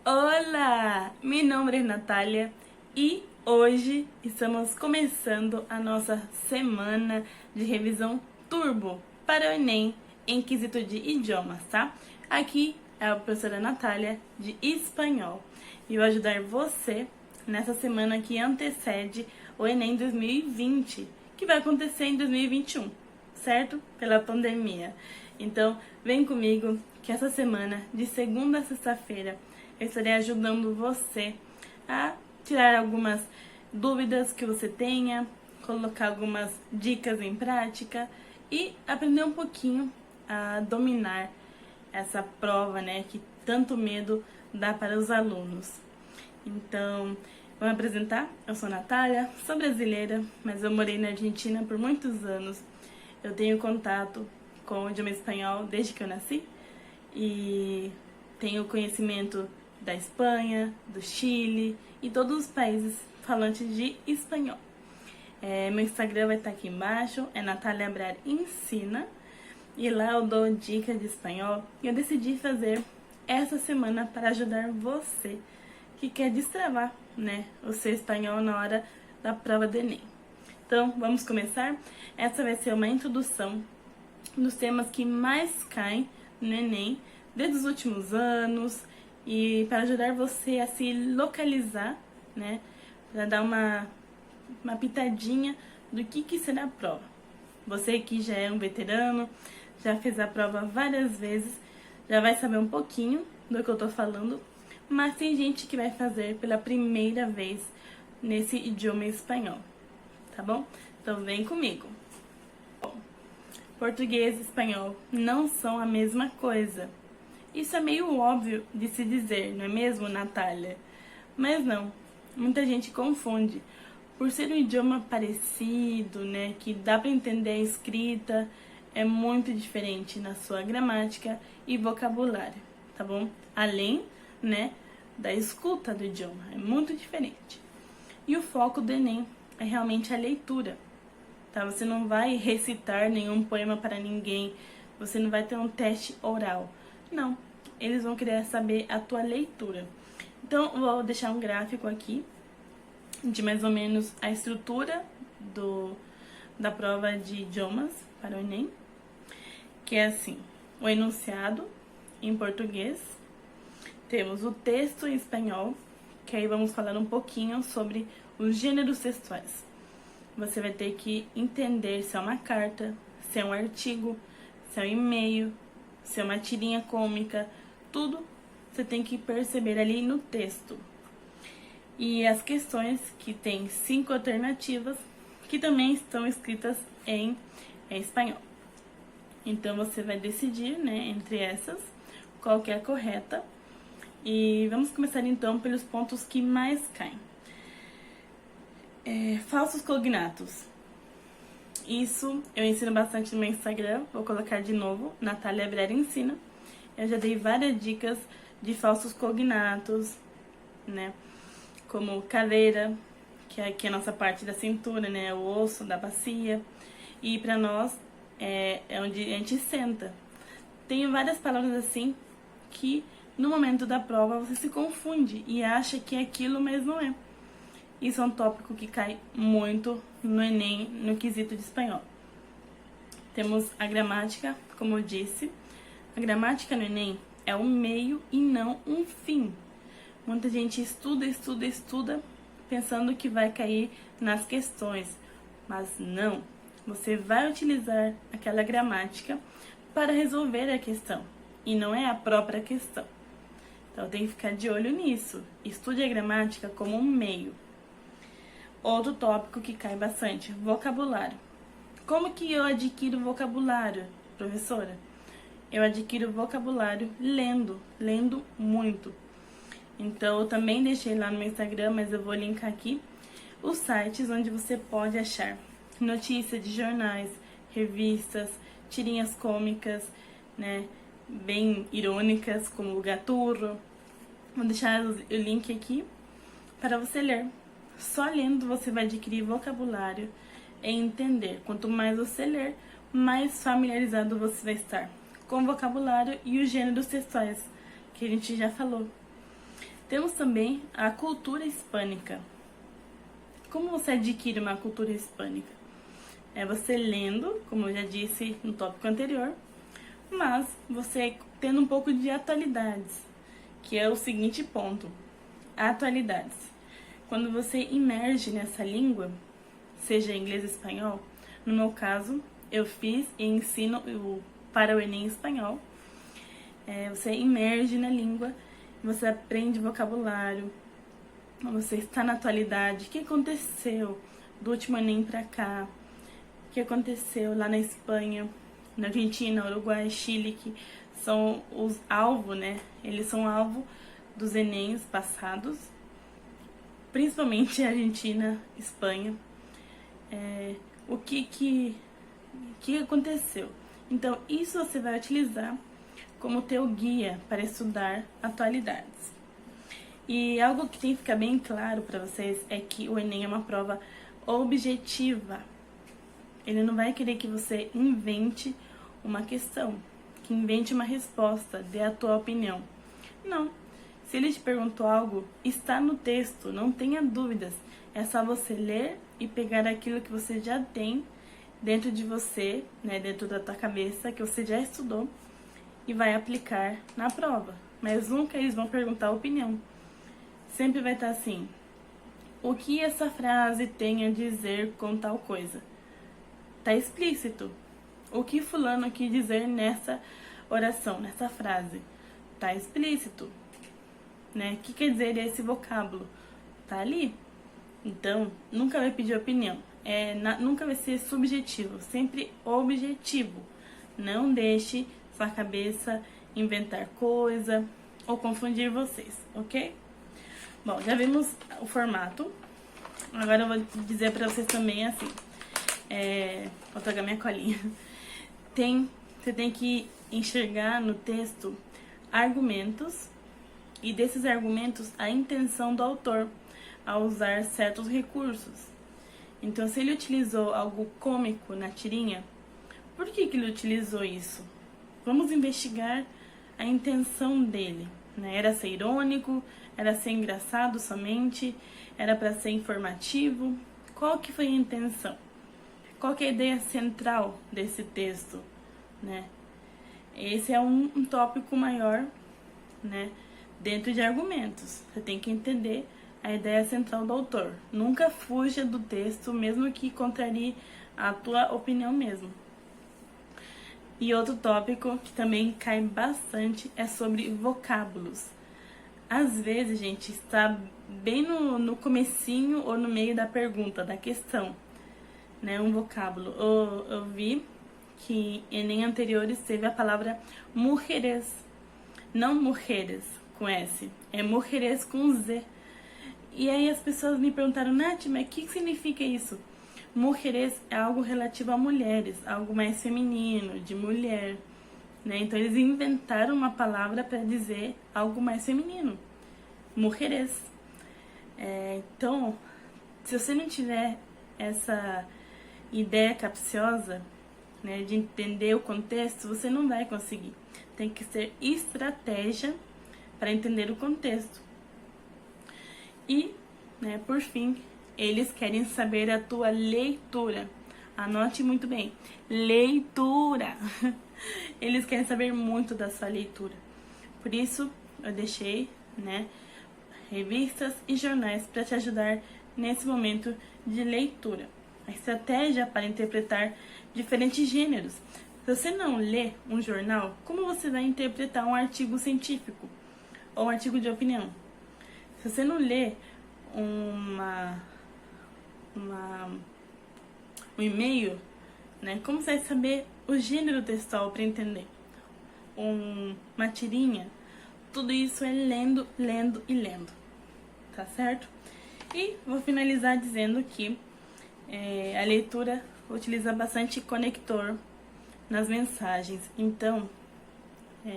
Olá, meu nome é Natália e hoje estamos começando a nossa semana de revisão turbo para o Enem em quesito de idiomas, tá? Aqui é a professora Natália de espanhol e eu vou ajudar você nessa semana que antecede o Enem 2020, que vai acontecer em 2021, certo? Pela pandemia. Então, vem comigo que essa semana, de segunda a sexta-feira, eu estarei ajudando você a tirar algumas dúvidas que você tenha, colocar algumas dicas em prática e aprender um pouquinho a dominar essa prova, né, que tanto medo dá para os alunos. Então, vou me apresentar. Eu sou Natália, sou brasileira, mas eu morei na Argentina por muitos anos. Eu tenho contato com o idioma espanhol desde que eu nasci e tenho conhecimento da Espanha, do Chile e todos os países falantes de espanhol. Meu Instagram vai estar aqui embaixo, é Natália Abrar Ensina, e lá eu dou dicas de espanhol e eu decidi fazer essa semana para ajudar você que quer destravar, né, o seu espanhol na hora da prova do Enem. Então, vamos começar? Essa vai ser uma introdução dos temas que mais caem no Enem desde os últimos anos e para ajudar você a se localizar, né, para dar uma pitadinha do que será a prova. Você que já é um veterano, já fez a prova várias vezes, já vai saber um pouquinho do que eu tô falando, mas tem gente que vai fazer pela primeira vez nesse idioma espanhol, tá bom? Então vem comigo. Bom, português e espanhol não são a mesma coisa. Isso é meio óbvio de se dizer, não é mesmo, Natália? Mas não, muita gente confunde. Por ser um idioma parecido, né, que dá para entender a escrita, é muito diferente na sua gramática e vocabulário, tá bom? Além, né, da escuta do idioma, é muito diferente. E o foco do Enem é realmente a leitura, tá? Você não vai recitar nenhum poema para ninguém, você não vai ter um teste oral. Não, eles vão querer saber a tua leitura. Então, vou deixar um gráfico aqui de mais ou menos a estrutura da prova de idiomas para o Enem, que é assim: o enunciado em português, temos o texto em espanhol, que aí vamos falar um pouquinho sobre os gêneros textuais. Você vai ter que entender se é uma carta, se é um artigo, se é um e-mail, se é uma tirinha cômica, tudo você tem que perceber ali no texto. E as questões, que tem 5 alternativas, que também estão escritas em espanhol. Então você vai decidir, né, entre essas, qual que é a correta. E vamos começar então pelos pontos que mais caem. Falsos cognatos. Isso eu ensino bastante no meu Instagram, vou colocar de novo, Natália Abrar Ensina. Eu já dei várias dicas de falsos cognatos, né? Como cadeira, que é aqui a nossa parte da cintura, né? O osso da bacia. E para nós é onde a gente senta. Tenho várias palavras assim que no momento da prova você se confunde e acha que é aquilo, mas não é. Isso é um tópico que cai muito no Enem, no quesito de espanhol. Temos a gramática, como eu disse. A gramática no Enem é um meio e não um fim. Muita gente estuda, pensando que vai cair nas questões. Mas não, você vai utilizar aquela gramática para resolver a questão, e não é a própria questão. Então tem que ficar de olho nisso. Estude a gramática como um meio. Outro tópico que cai bastante, vocabulário. Como que eu adquiro vocabulário, professora? Eu adquiro vocabulário lendo muito. Então, eu também deixei lá no meu Instagram, mas eu vou linkar aqui os sites onde você pode achar notícias de jornais, revistas, tirinhas cômicas, né, bem irônicas, como o Gaturro. Vou deixar o link aqui para você ler. Só lendo você vai adquirir vocabulário e entender. Quanto mais você ler, mais familiarizado você vai estar com o vocabulário e os gêneros textuais, que a gente já falou. Temos também a cultura hispânica. Como você adquire uma cultura hispânica? É você lendo, como eu já disse no tópico anterior, mas você tendo um pouco de atualidades, que é o seguinte ponto: atualidades. Quando você imerge nessa língua, seja inglês ou espanhol, no meu caso, eu fiz e ensino para o Enem espanhol. Você imerge na língua, você aprende vocabulário, você está na atualidade. O que aconteceu do último Enem para cá? O que aconteceu lá na Espanha, na Argentina, Uruguai, Chile, que são os alvos, né? Eles são alvo dos Enems passados, principalmente Argentina, Espanha. O que aconteceu? Então, isso você vai utilizar como teu guia para estudar atualidades. E algo que tem que ficar bem claro para vocês é que o Enem é uma prova objetiva. Ele não vai querer que você invente uma questão, que invente uma resposta, dê a tua opinião. Não. Se ele te perguntou algo, está no texto, não tenha dúvidas. É só você ler e pegar aquilo que você já tem dentro de você, né, dentro da tua cabeça, que você já estudou, e vai aplicar na prova. Mas nunca eles vão perguntar a opinião. Sempre vai estar assim: o que essa frase tem a dizer com tal coisa? Tá explícito. O que fulano quis dizer nessa oração, nessa frase? Tá explícito. Né? O que quer dizer esse vocábulo? Tá ali. Então, nunca vai pedir opinião. Nunca vai ser subjetivo, sempre objetivo. Não deixe sua cabeça inventar coisa ou confundir vocês, ok? Bom, já vimos o formato. Agora eu vou dizer pra vocês também assim. Vou pegar minha colinha. Você tem que enxergar no texto argumentos, e desses argumentos a intenção do autor ao usar certos recursos. Então, se ele utilizou algo cômico na tirinha, por que ele utilizou isso? Vamos investigar a intenção dele, né? Era ser irônico? Era ser engraçado somente? Era para ser informativo? Qual que foi a intenção? Qual que é a ideia central desse texto, né? Esse é um tópico maior, né, dentro de argumentos. Você tem que entender a ideia central do autor. Nunca fuja do texto, mesmo que contrarie a tua opinião mesmo. E outro tópico que também cai bastante é sobre vocábulos. Às vezes, gente, está bem no comecinho ou no meio da pergunta, da questão, né, um vocábulo. Eu vi que em Enem anteriores teve a palavra mujeres, não mujeres com S, é mujeres com Z. E aí as pessoas me perguntaram: Nath, mas o que significa isso? Mujeres é algo relativo a mulheres, algo mais feminino, de mulher, né? Então eles inventaram uma palavra para dizer algo mais feminino, mujeres. Então, se você não tiver essa ideia capciosa, né, de entender o contexto, você não vai conseguir. Tem que ser estratégia para entender o contexto. E, né, por fim, eles querem saber a tua leitura. Anote muito bem. Leitura. Eles querem saber muito da sua leitura. Por isso, eu deixei, né, revistas e jornais para te ajudar nesse momento de leitura. A estratégia para interpretar diferentes gêneros. Se você não lê um jornal, como você vai interpretar um artigo científico ou um artigo de opinião? Se você não lê um e-mail, né, como você vai saber o gênero textual para entender? Uma tirinha? Tudo isso é lendo, lendo e lendo. Tá certo? E vou finalizar dizendo que a leitura utiliza bastante conector nas mensagens. Então,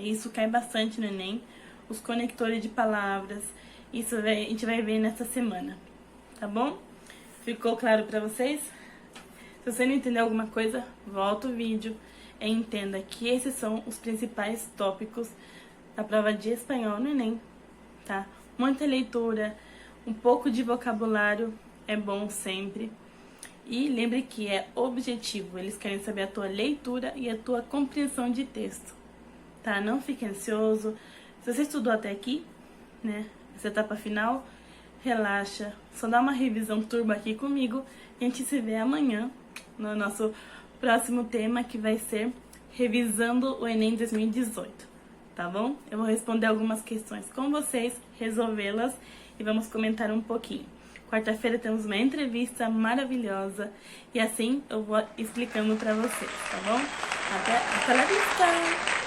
isso cai bastante no Enem. Os conectores de palavras. Isso a gente vai ver nessa semana. Tá bom? Ficou claro pra vocês? Se você não entender alguma coisa, volta o vídeo e entenda que esses são os principais tópicos da prova de espanhol no Enem, tá? muita leitura, um pouco de vocabulário é bom sempre. E lembre que é objetivo, eles querem saber a tua leitura e a tua compreensão de texto, tá? Não fique ansioso. Se você estudou até aqui, né, essa etapa final, relaxa, só dá uma revisão turbo aqui comigo e a gente se vê amanhã no nosso próximo tema, que vai ser revisando o Enem 2018, tá bom? Eu vou responder algumas questões com vocês, resolvê-las e vamos comentar um pouquinho. Quarta-feira temos uma entrevista maravilhosa e assim eu vou explicando pra vocês, tá bom? Até a vista!